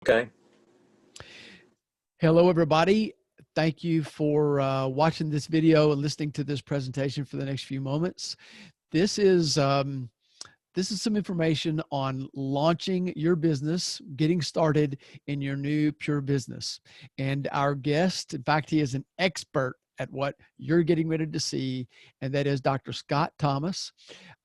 Okay. Hello, everybody. Thank you for watching this video and listening to this presentation for the next few moments. This is some information on launching your business, getting started in your new Pure business. And our guest, in fact, he is an expert at what you're getting ready to see, and that is Dr. Scott Thomas.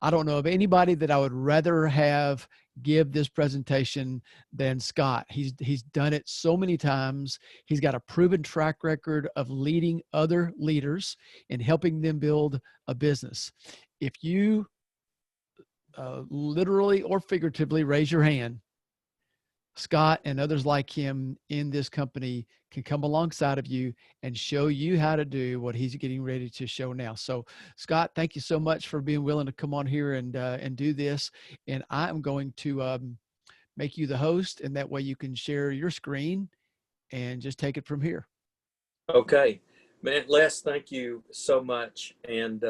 I don't know of anybody that I would rather have give this presentation than Scott. He's done it so many times. He's got a proven track record of leading other leaders and helping them build a business. If you literally or figuratively raise your hand, Scott and others like him in this company can come alongside of you and show you how to do what he's getting ready to show now. So, Scott, thank you so much for being willing to come on here and do this. And I am going to make you the host, and that way you can share your screen and just take it from here. Okay, man, Les, thank you so much. And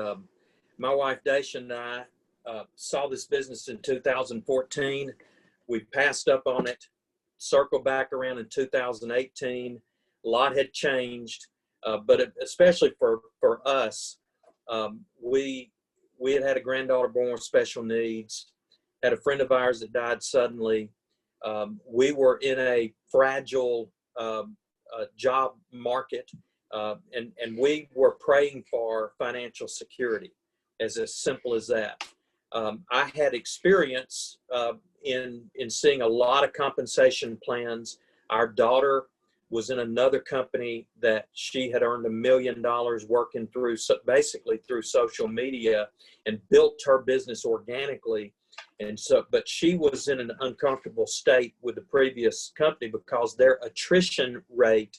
my wife Dacia and I saw this business in 2014. We passed up on it, circled back around in 2018. A lot had changed, but especially for us, we had a granddaughter born with special needs, had a friend of ours that died suddenly. We were in a fragile job market, and we were praying for financial security, as simple as that. I had experience in seeing a lot of compensation plans. Our daughter was in another company that she had earned $1 million working through, basically through social media, and built her business organically. And so, but she was in an uncomfortable state with the previous company because their attrition rate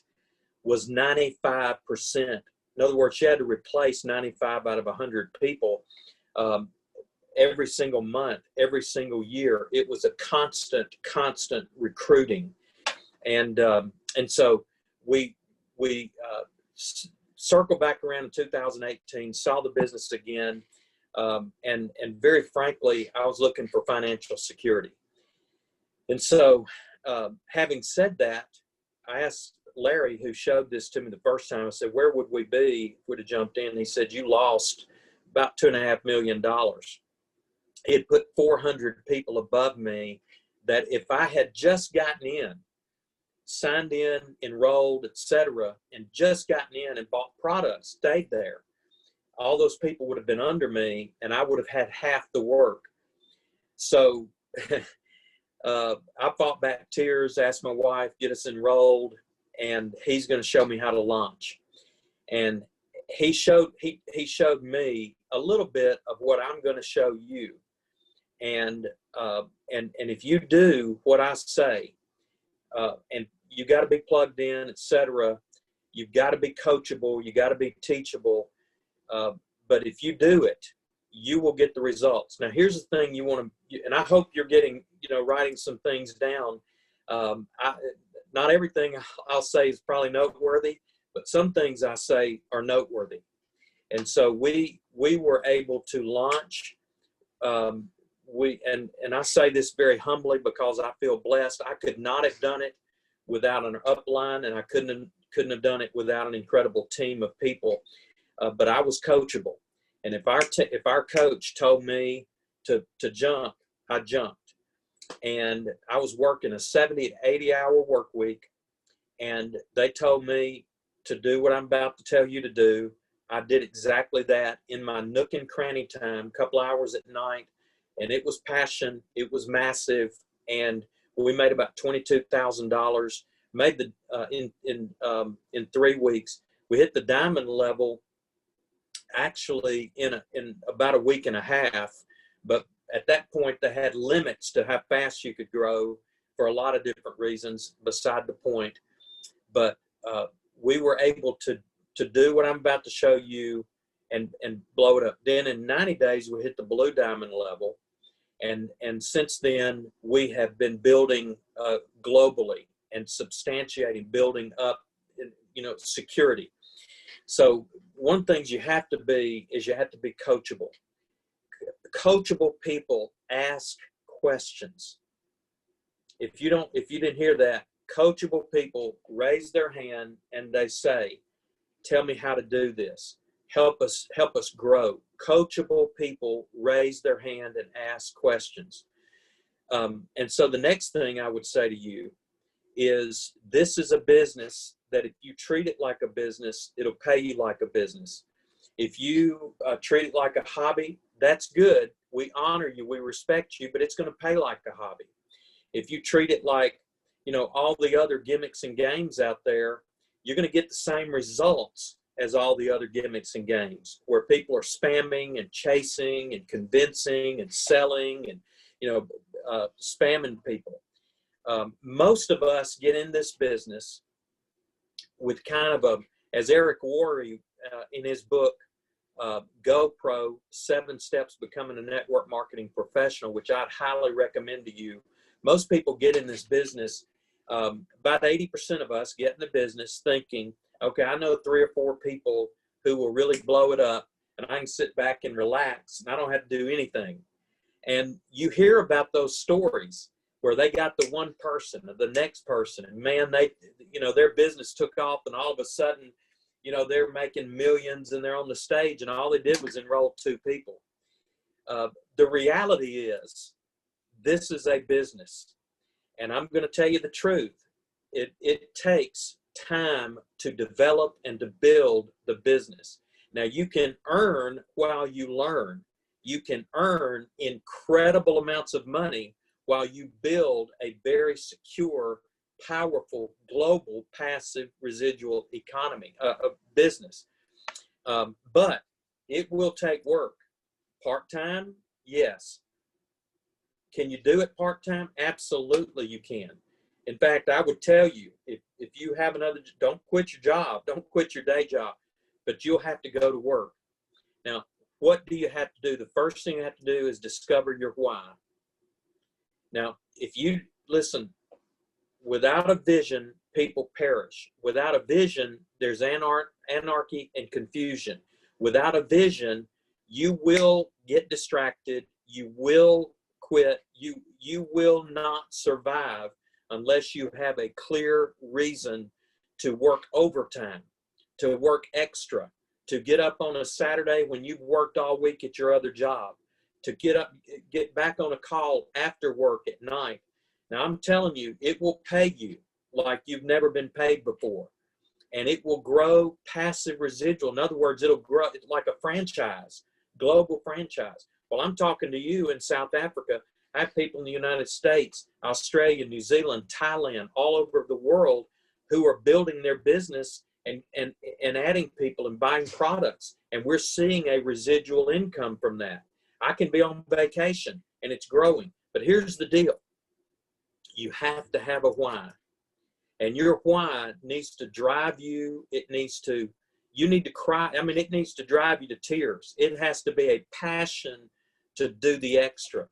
was 95%. In other words, she had to replace 95 out of 100 people every single month, every single year. It was a constant recruiting. And so we circled back around in 2018, saw the business again. And very frankly, I was looking for financial security. And so, having said that, I asked Larry, who showed this to me the first time, I said, where would we be if we'd have jumped in? And he said, you lost about $2.5 million. He had put 400 people above me that if I had just gotten in, signed in, enrolled, etc., and just gotten in and bought products, stayed there, all those people would have been under me, and I would have had half the work. So I fought back tears, asked my wife, get us enrolled, and he's going to show me how to launch. And he showed me a little bit of what I'm going to show you. And if you do what I say, and you got to be plugged in, etc., you've got to be coachable, you got to be teachable. But if you do it, you will get the results. Now, here's the thing you want to, and I hope you're getting, writing some things down. Not everything I'll say is probably noteworthy, but some things I say are noteworthy. And so we were able to launch. And I say this very humbly because I feel blessed. I could not have done it without an upline, and I couldn't have done it without an incredible team of people. But I was coachable, and if our coach told me to jump, I jumped. And I was working a 70 to 80 hour work week, and they told me to do what I'm about to tell you to do. I did exactly that in my nook and cranny time, a couple hours at night, and it was passion. It was massive, and we made about $22,000. Made the in 3 weeks. We hit the diamond level actually in about a week and a half, but at that point they had limits to how fast you could grow for a lot of different reasons beside the point. But we were able to do what I'm about to show you and blow it up. Then in 90 days we hit the blue diamond level, and since then we have been building globally and substantiating, building up security. So one thing you have to be is you have to be coachable. Coachable people ask questions. If you didn't hear that, coachable people raise their hand and they say, tell me how to do this. Help us grow. Coachable people raise their hand and ask questions. And so the next thing I would say to you is, this is a business that if you treat it like a business, it'll pay you like a business. If you treat it like a hobby, that's good. We honor you, we respect you, but it's going to pay like a hobby. If you treat it like, all the other gimmicks and games out there, you're going to get the same results as all the other gimmicks and games, where people are spamming and chasing and convincing and selling and, spamming people. Most of us get in this business with kind of as Eric Worre in his book, GoPro, 7 Steps Becoming a Network Marketing Professional, which I'd highly recommend to you. Most people get in this business, about 80% of us get in the business thinking, okay, I know 3 or 4 people who will really blow it up, and I can sit back and relax, and I don't have to do anything. And you hear about those stories where they got the one person or the next person, and man, their business took off, and all of a sudden, they're making millions and they're on the stage, and all they did was enroll 2 people. The reality is, this is a business, and I'm going to tell you the truth. It takes time to develop and to build the business. Now, you can earn while you learn. You can earn incredible amounts of money while you build a very secure, powerful, global, passive residual economy, business. But it will take work. Part-time, yes. Can you do it part-time? Absolutely you can. In fact, I would tell you, if you have don't quit your job, don't quit your day job, but you'll have to go to work. Now, what do you have to do? The first thing you have to do is discover your why. Now, if you listen, without a vision, people perish. Without a vision, there's anarchy and confusion. Without a vision, you will get distracted. You will quit. You will not survive unless you have a clear reason to work overtime, to work extra, to get up on a Saturday when you've worked all week at your other job, to get back on a call after work at night. Now, I'm telling you, it will pay you like you've never been paid before. And it will grow passive residual. In other words, it'll grow like a franchise, global franchise. Well, I'm talking to you in South Africa. I have people in the United States, Australia, New Zealand, Thailand, all over the world who are building their business and adding people and buying products. And we're seeing a residual income from that. I can be on vacation and it's growing. But here's the deal. You have to have a why. And your why needs to drive you. You need to cry. I mean, it needs to drive you to tears. It has to be a passion to do the extra.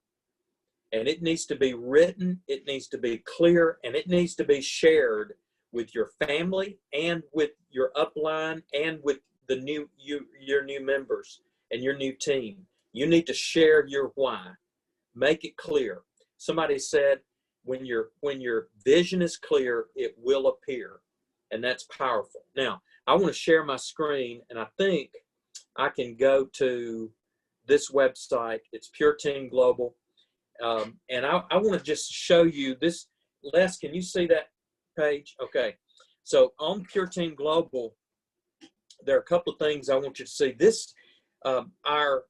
And it needs to be written, it needs to be clear, and it needs to be shared with your family and with your upline and with your new members and your new team. You need to share your why. Make it clear. Somebody said, when your vision is clear, it will appear. And that's powerful. Now, I want to share my screen, and I think I can go to this website. It's Pure Team Global. And I want to just show you this. Les, can you see that page? Okay. So on Pure Team Global, there are a couple of things I want you to see. This, our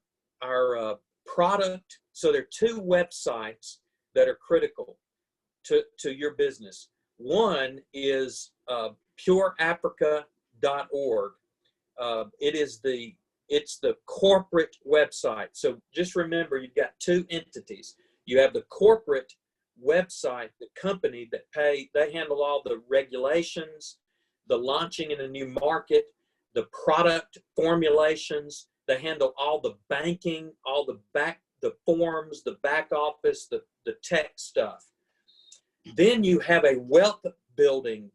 product. So there are 2 websites that are critical to your business. One is pureafrica.org. It's the corporate website. So just remember, you've got 2 entities. You have the corporate website, the company that they handle all the regulations, the launching in a new market, the product formulations. They handle all the banking, all the forms, the back office, the tech stuff. Then you have a wealth building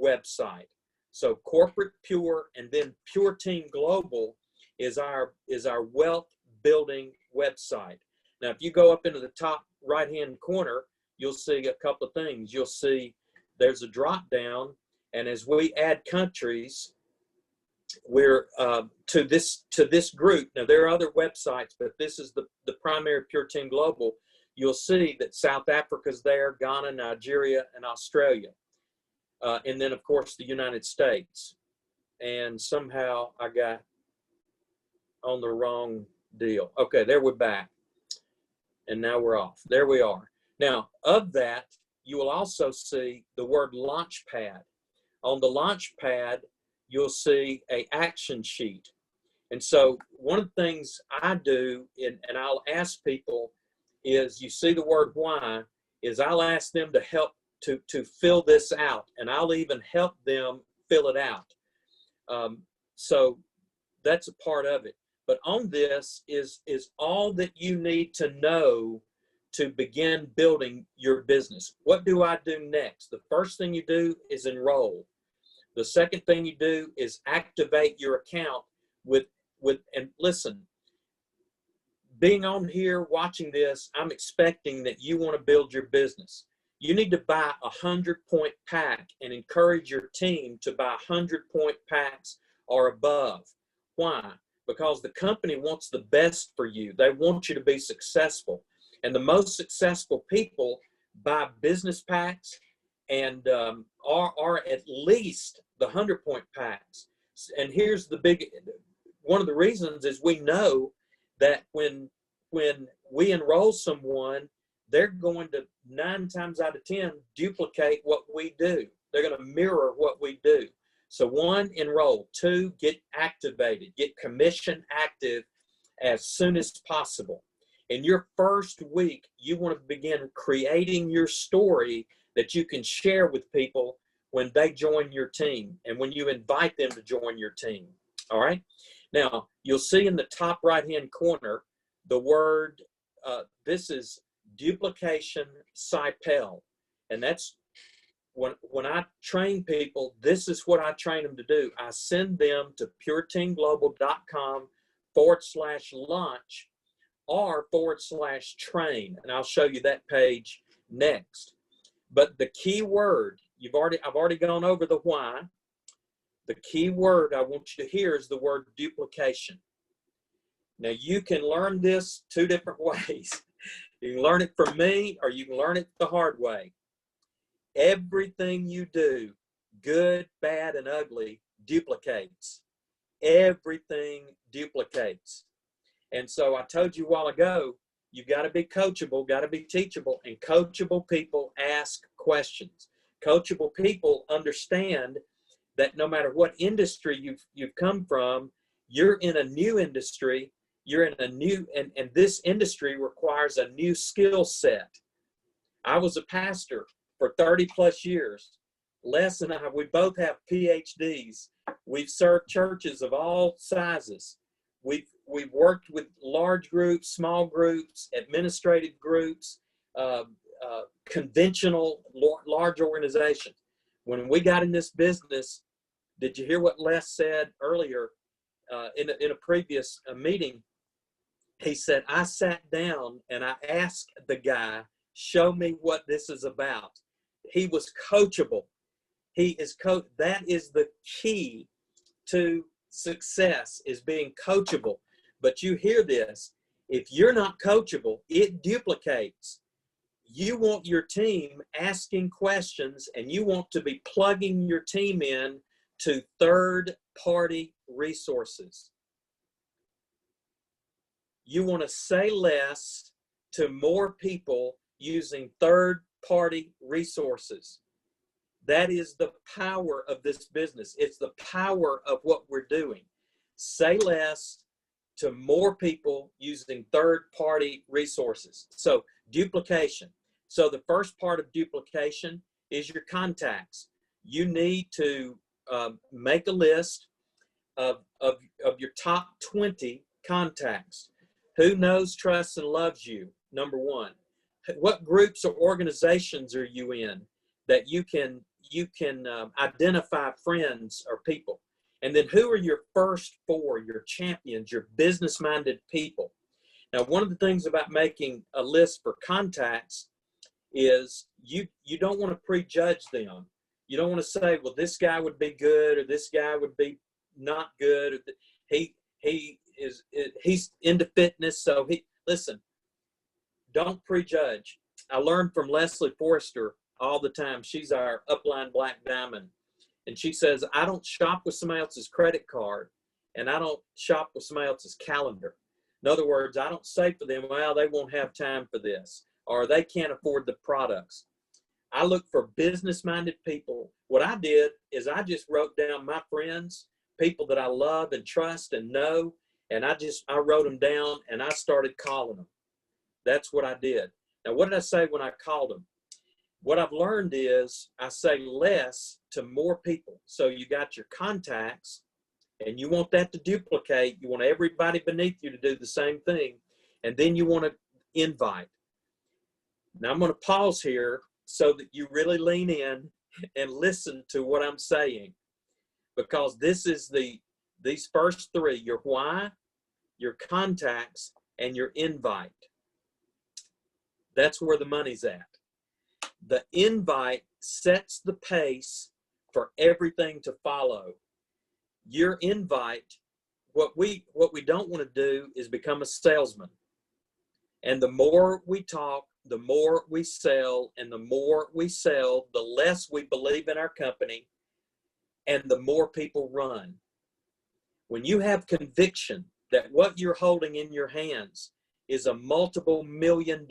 website. So corporate Pure, and then Pure Team Global is our wealth building website. Now, if you go up into the top right-hand corner, you'll see a couple of things. You'll see there's a drop down, and as we add countries, we're to this group. Now there are other websites, but this is the primary Pure Team Global. You'll see that South Africa's there, Ghana, Nigeria, and Australia, and then of course the United States. And somehow I got on the wrong deal. Okay, there we're back, and now we're off. There we are. Now of that, you will also see the word Launchpad. On the Launchpad, you'll see an action sheet. And so one of the things I do, and I'll ask people, is you see the word why, is I'll ask them to help to fill this out, and I'll even help them fill it out. So that's a part of it. But on this is all that you need to know to begin building your business. What do I do next? The first thing you do is enroll. The second thing you do is activate your account and listen, being on here watching this, I'm expecting that you want to build your business. You need to buy a 100-point pack and encourage your team to buy 100-point packs or above. Why? Because the company wants the best for you. They want you to be successful. And the most successful people buy business packs and are at least the 100-point packs. And here's one of the reasons is we know that when we enroll someone, they're going to 9 times out of 10 duplicate what we do. They're going to mirror what we do. So 1, enroll. 2, get activated, get commission active as soon as possible. In your first week, you want to begin creating your story that you can share with people when they join your team and when you invite them to join your team. All right. Now, you'll see in the top right-hand corner the word, this is duplication SIPEL. And that's when I train people, this is what I train them to do. I send them to pureteamglobal.com/launch or /train. And I'll show you that page next. But the key word, I've already gone over the why. The key word I want you to hear is the word duplication. Now you can learn this 2 different ways. You can learn it from me or you can learn it the hard way. Everything you do, good, bad, and ugly, duplicates. Everything duplicates. And so I told you a while ago, you got to be coachable, got to be teachable, and coachable people ask questions. Coachable people understand that no matter what industry you've come from, you're in a new industry, you're in a new, and this industry requires a new skill set. I was a pastor for 30 plus years. Les and I, we both have PhDs. We've served churches of all sizes. We've worked with large groups, small groups, administrative groups, conventional large organizations. When we got in this business, did you hear what Les said earlier in a previous meeting? He said, I sat down and I asked the guy, show me what this is about. He was coachable. That is the key to success, is being coachable. But you hear this, if you're not coachable, it duplicates. You want your team asking questions and you want to be plugging your team in to third-party resources. You want to say less to more people using third-party resources. That is the power of this business. It's the power of what we're doing. Say less to more people using third-party resources. So duplication. So the first part of duplication is your contacts. You need to make a list of your top 20 contacts. Who knows, trusts, and loves you? Number 1. What groups or organizations are you in that you can identify friends or people? And then who are your first 4, your champions, your business-minded people? Now, one of the things about making a list for contacts is you don't want to prejudge them. You don't want to say, well, this guy would be good or this guy would be not good. Or he's into fitness, so listen. Don't prejudge. I learned from Leslie Forrester all the time. She's our upline Black Diamond. And she says, I don't shop with somebody else's credit card, and I don't shop with somebody else's calendar. In other words, I don't say for them, well, they won't have time for this, or they can't afford the products. I look for business-minded people. What I did is I just wrote down my friends, people that I love and trust and know, and I wrote them down, and I started calling them. That's what I did. Now, what did I say when I called them? What I've learned is I say less to more people. So you got your contacts, and you want that to duplicate. You want everybody beneath you to do the same thing. And then you want to invite. Now, I'm going to pause here so that you really lean in and listen to what I'm saying. Because this is these first three, your why, your contacts, and your invite. That's where the money's at. The invite sets the pace for everything to follow. Your invite, what we don't want to do is become a salesman. And the more we talk, the more we sell, and the more we sell, the less we believe in our company, and the more people run. When you have conviction that what you're holding in your hands is a multiple $1-million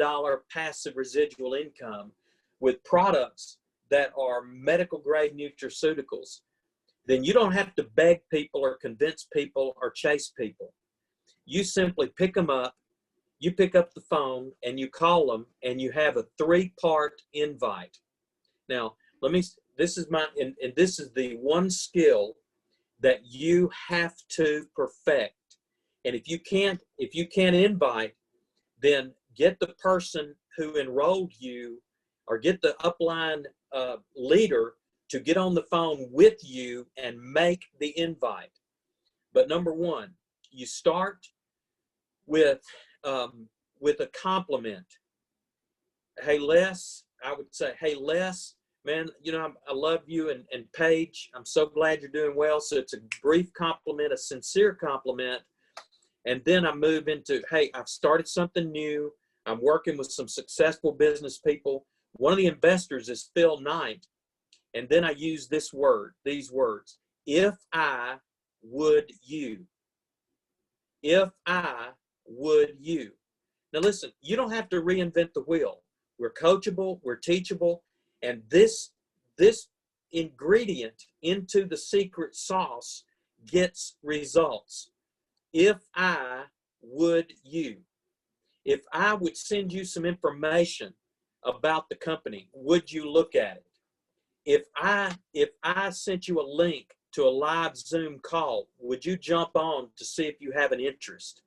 passive residual income with products that are medical grade nutraceuticals, then you don't have to beg people or convince people or chase people. You simply pick them up, you pick up the phone and you call them, and you have a 3-part invite. Now, this is the one skill that you have to perfect. And if you can't invite, then get the person who enrolled you, or get the upline leader to get on the phone with you and make the invite. But number one, you start with a compliment. Hey, Les, I would say, hey, Les, man, I love you, and Paige, I'm so glad you're doing well. So it's a brief compliment, a sincere compliment. And then I move into, hey, I've started something new. I'm working with some successful business people. One of the investors is Phil Knight. And then I use these words, if I would you. If I would you. Now listen, you don't have to reinvent the wheel. We're coachable, we're teachable, and this ingredient into the secret sauce gets results. If I would you. If I would send you some information about the company, would you look at it? If I sent you a link to a live Zoom call, would you jump on to see if you have an interest?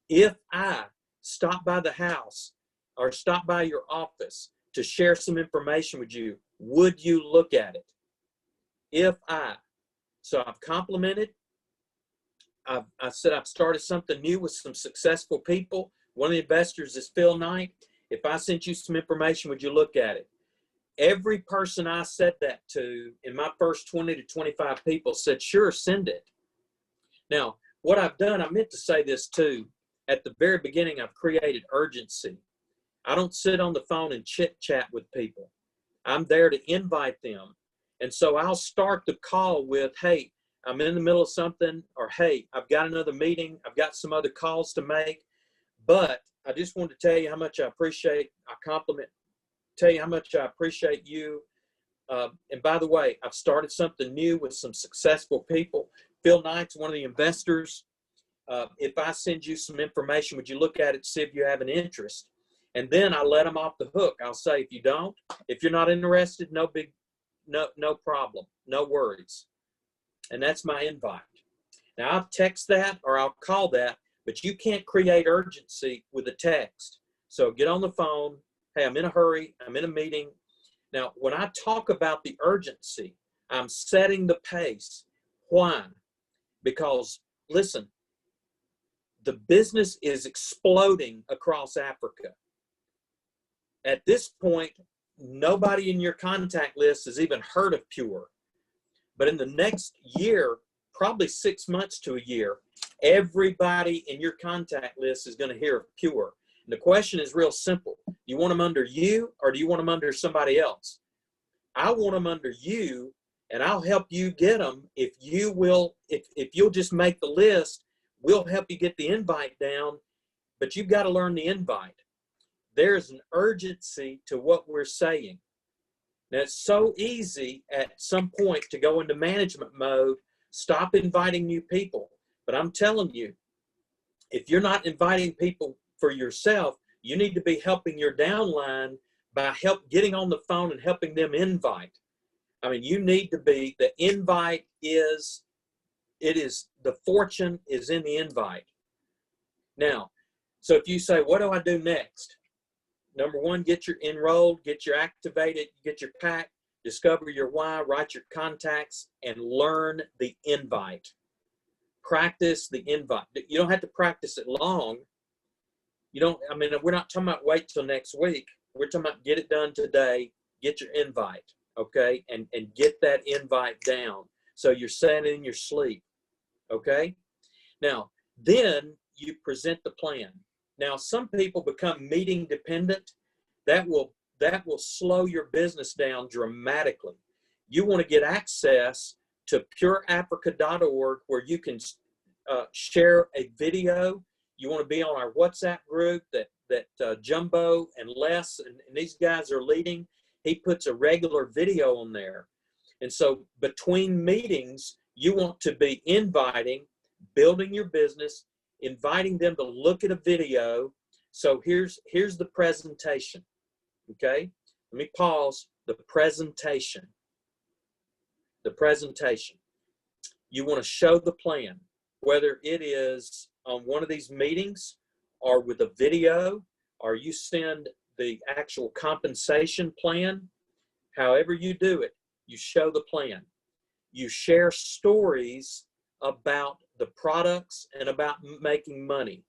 If I stop by the house or stop by your office to share some information with you, would you look at it? So I've complimented. I said I've started something new with some successful people. One of the investors is Phil Knight. If I sent you some information, would you look at it? Every person I said that to in my first 20 to 25 people said, sure, send it. Now, what I've done, I meant to say this too. At the very beginning, I've created urgency. I don't sit on the phone and chit chat with people. I'm there to invite them. And so I'll start the call with, hey, I'm in the middle of something, or hey, I've got another meeting. I've got some other calls to make, but I just wanted to tell you how much I appreciate, tell you how much I appreciate you. And by the way, I've started something new with some successful people. Phil Knight's one of the investors. If I send you some information, would you look at it, see if you have an interest? And then I let them off the hook. I'll say, if you're not interested, no problem, no worries. And that's my invite. Now I'll text that or I'll call that, but you can't create urgency with a text. So get on the phone. Hey, I'm in a hurry. I'm in a meeting. Now, when I talk about the urgency, I'm setting the pace. Why? Because listen, the business is exploding across Africa. At this point, nobody in your contact list has even heard of Pure. But in the next year, probably 6 months to a year, everybody in your contact list is going to hear of Pure. And the question is real simple. Do you want them under you, or do you want them under somebody else? I want them under you, and I'll help you get them if you will. If you'll just make the list, we'll help you get the invite down, but you've got to learn the invite. There's an urgency to what we're saying. Now, it's so easy at some point to go into management mode, stop inviting new people. But I'm telling you, if you're not inviting people for yourself, you need to be helping your downline by getting on the phone and helping them invite. I mean, you need to be, the invite is, the fortune is in the invite. Now, so if you say, what do I do next? Number one, get your enrolled, get your activated, get your pack, discover your why, write your contacts, and learn the invite. Practice the invite. You don't have to practice it long. We're not talking about wait till next week. We're talking about get it done today, get your invite, okay? And get that invite down so you're set in your sleep, okay? Now, then you present the plan. Now, some people become meeting dependent. That will slow your business down dramatically. You want to get access to pureafrica.org, where you can share a video. You want to be on our WhatsApp group that Jumbo and Les and these guys are leading. He puts a regular video on there. And so between meetings, you want to be inviting, building your business, inviting them to look at a video. So here's the presentation, okay? Let me pause. The presentation. The presentation. You want to show the plan, whether it is on one of these meetings or with a video, or you send the actual compensation plan. However you do it, you show the plan. You share stories about the products and about making money.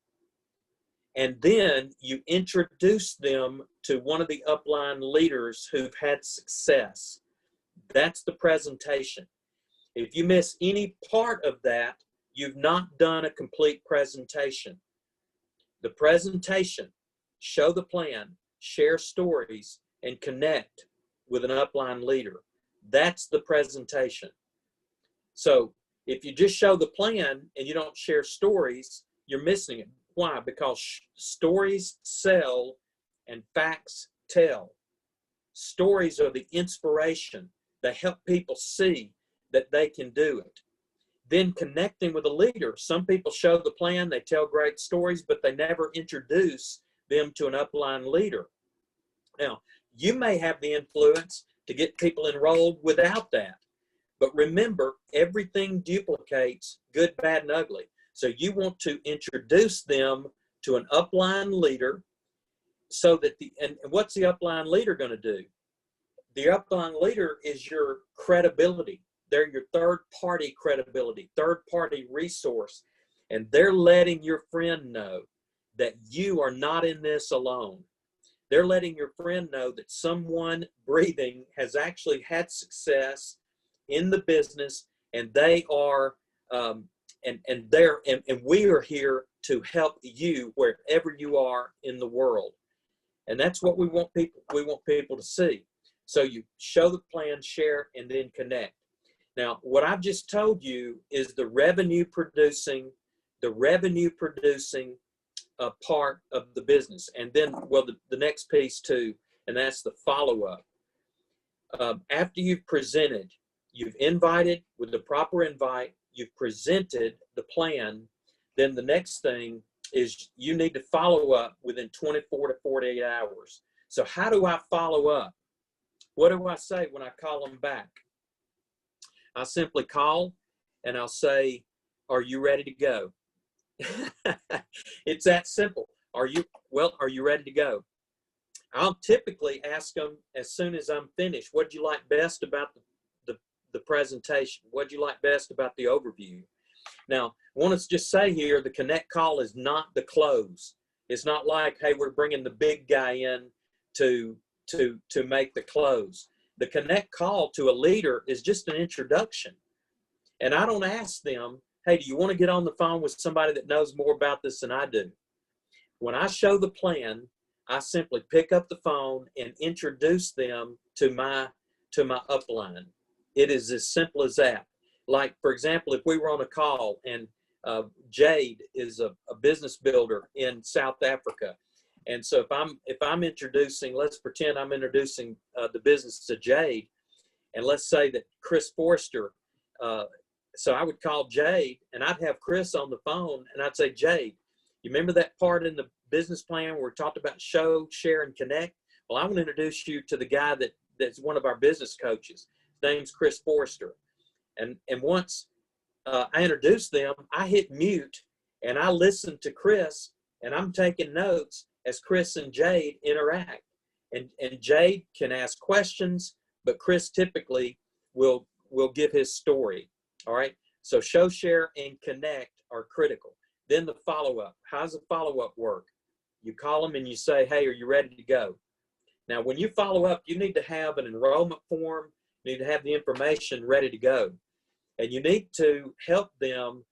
And then you introduce them to one of the upline leaders who've had success. That's the presentation. If you miss any part of that, you've not done a complete presentation. The presentation, show the plan, share stories, and connect with an upline leader. That's the presentation. So if you just show the plan and you don't share stories, you're missing it. Why? Because stories sell and facts tell. Stories are the inspiration. They help people see that they can do it. Then connecting with a leader. Some people show the plan, they tell great stories, but they never introduce them to an upline leader. Now, you may have the influence to get people enrolled without that. But remember, everything duplicates, good, bad, and ugly. So you want to introduce them to an upline leader so that and what's the upline leader going to do? The upline leader is your credibility. They're your third-party credibility, third-party resource. And they're letting your friend know that you are not in this alone. They're letting your friend know that someone breathing has actually had success in the business, and they are, and we are here to help you wherever you are in the world. And that's what we want people to see. So you show the plan, share, and then connect. Now, what I've just told you is the revenue producing part of the business. And then, well, the next piece too, and that's the follow-up. After you've presented, you've invited with the proper invite, you've presented the plan, then the next thing is you need to follow up within 24 to 48 hours. So how do I follow up? What do I say when I call them back? I simply call and I'll say, are you ready to go? It's that simple. Are you ready to go? I'll typically ask them as soon as I'm finished, what'd you like best about the presentation? What'd you like best about the overview? Now, I want to just say here, the connect call is not the close. It's not like, hey, we're bringing the big guy in to to make the close. The connect call to a leader is just an introduction. And I don't ask them, hey, do you want to get on the phone with somebody that knows more about this than I do? When I show the plan, I simply pick up the phone and introduce them to my upline. It is as simple as that. Like, for example, if we were on a call and Jade is a business builder in South Africa. And so if I'm introducing, let's pretend I'm introducing the business to Jade, and let's say that Chris Forrester, so I would call Jade and I'd have Chris on the phone and I'd say, Jade, you remember that part in the business plan where we talked about show, share, and connect? Well, I want to introduce you to the guy that's one of our business coaches. His name's Chris Forrester. And once I introduce them, I hit mute and I listen to Chris, and I'm taking notes as Chris and Jade interact. And Jade can ask questions, but Chris typically will give his story. All right. So show, share, and connect are critical. Then the follow-up. How does the follow-up work? You call them and you say, hey, are you ready to go? Now, when you follow up, you need to have an enrollment form. You need to have the information ready to go. And you need to help them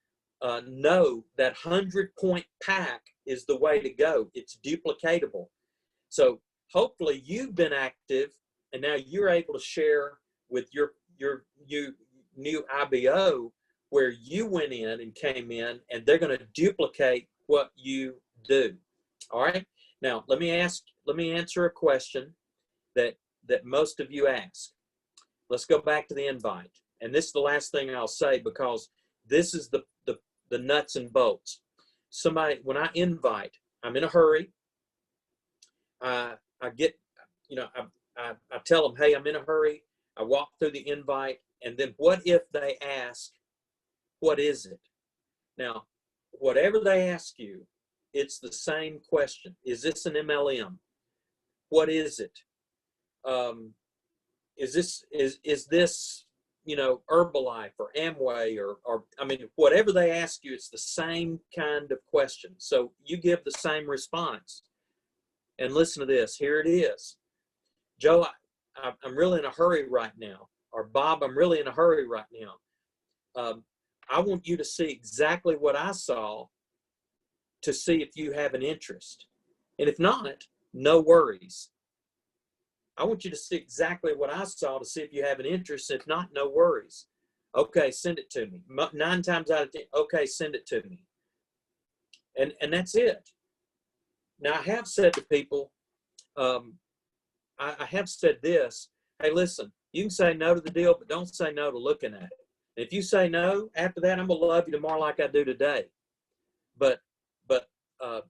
know that 100-point pack is the way to go. It's duplicatable. So hopefully you've been active, and now you're able to share with your new IBO where you went in and came in, and they're going to duplicate what you do. All right. Now let me answer a question that most of you ask. Let's go back to the invite. And this is the last thing I'll say, because this is the nuts and bolts. Somebody, when I invite, I'm in a hurry. I tell them, hey, I'm in a hurry. I walk through the invite, and then what if they ask, what is it? Now, whatever they ask you, it's the same question. Is this an MLM? What is it? Is this Herbalife or Amway or I mean, whatever they ask you, it's the same kind of question. So you give the same response. And listen to this. Here it is. Joe, I'm really in a hurry right now. Or Bob, I'm really in a hurry right now. I want you to see exactly what I saw to see if you have an interest. And if not, no worries. I want you to see exactly what I saw to see if you have an interest. If not, no worries. Okay, send it to me. 9 times out of 10, okay, send it to me. And that's it. Now, I have said to people, I have said this, hey, listen, you can say no to the deal, but don't say no to looking at it. And if you say no, after that, I'm going to love you tomorrow like I do today. But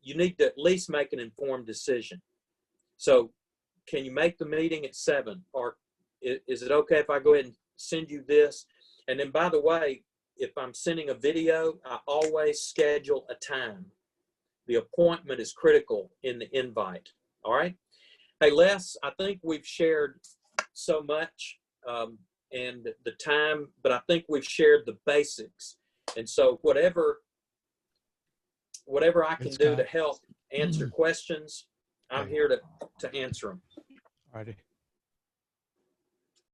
you need to at least make an informed decision. So can you make the meeting at 7? Or is it okay if I go ahead and send you this? And then, by the way, if I'm sending a video, I always schedule a time. The appointment is critical in the invite. All right. Hey, Les, I think we've shared so much and the time, but I think we've shared the basics. And so whatever I can do to help answer questions, I'm here to answer them. All righty.